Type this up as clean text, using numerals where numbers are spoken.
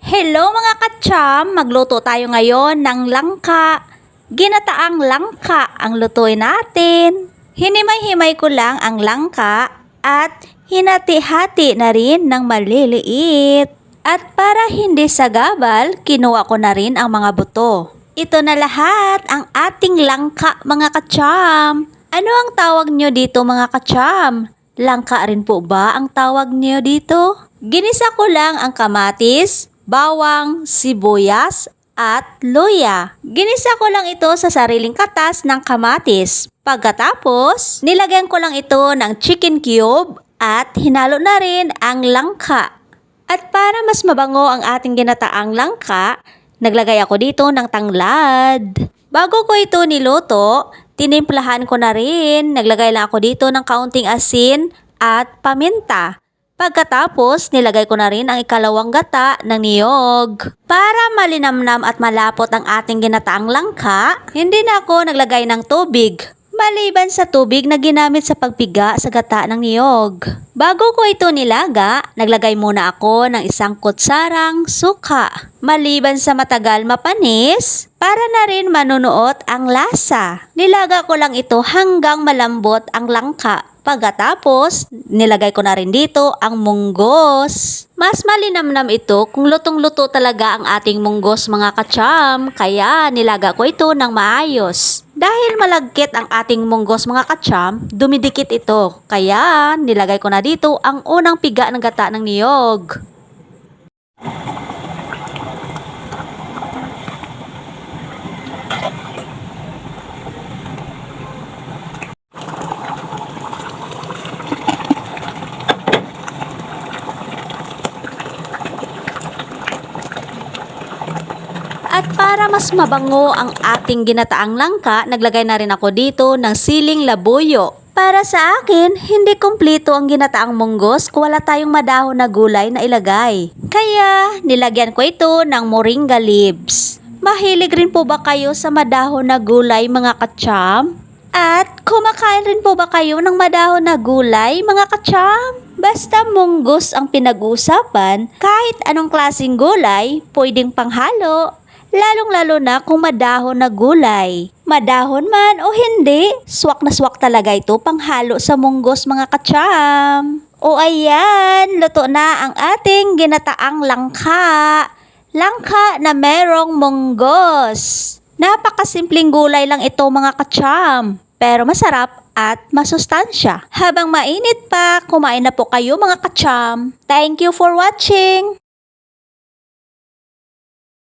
Hello mga katsyam! Magluto tayo ngayon ng langka. Ginataang langka ang lutuin natin. Hinimay-himay ko lang ang langka at hinati-hati na rin ng maliliit. At para hindi sagabal, kinuha ko na rin ang mga buto. Ito na lahat ang ating langka mga katsyam. Ano ang tawag nyo dito mga katsyam? Langka rin po ba ang tawag nyo dito? Ginisa ko lang ang kamatis, bawang, sibuyas, at luya. Ginisa ko lang ito sa sariling katas ng kamatis. Pagkatapos, nilagyan ko lang ito ng chicken cube at hinalo na rin ang langka. At para mas mabango ang ating ginataang langka, naglagay ako dito ng tanglad. Bago ko ito niluto, tinimplahan ko na rin. Naglagay lang ako dito ng kaunting asin at paminta. Pagkatapos, nilagay ko na rin ang ikalawang gata ng niyog. Para malinamnam at malapot ang ating ginataang langka, hindi na ako naglagay ng tubig. Maliban sa tubig na ginamit sa pagpiga sa gata ng niyog. Bago ko ito nilaga, naglagay muna ako ng isang kutsarang suka. Maliban sa matagal mapanis, para na rin manunuot ang lasa. Nilaga ko lang ito hanggang malambot ang langka. Pagkatapos, nilagay ko na rin dito ang munggos. Mas malinamnam ito kung lutong-luto talaga ang ating munggos mga katsyam, kaya nilaga ko ito ng maayos. Dahil malagkit ang ating munggos mga katsyam, dumidikit ito, kaya nilagay ko na dito ang unang piga ng gata ng niyog. At para mas mabango ang ating ginataang langka, naglagay na rin ako dito ng siling labuyo. Para sa akin, hindi kumpleto ang ginataang munggos kung wala tayong madahon na gulay na ilagay. Kaya, nilagyan ko ito ng moringa leaves. Mahilig rin po ba kayo sa madahon na gulay mga katsyam? At kumakain rin po ba kayo ng madahon na gulay mga katsyam? Basta munggos ang pinag-uusapan, kahit anong klaseng gulay, pwedeng panghalo. Lalong-lalo na kung madahon na gulay. Madahon man o hindi, swak na swak talaga ito panghalo sa munggos mga katsyam. O ayan, luto na ang ating ginataang langka. Langka na merong munggos. Napakasimpleng gulay lang ito mga katsyam, pero masarap at masustansya. Habang mainit pa, kumain na po kayo mga katsyam. Thank you for watching!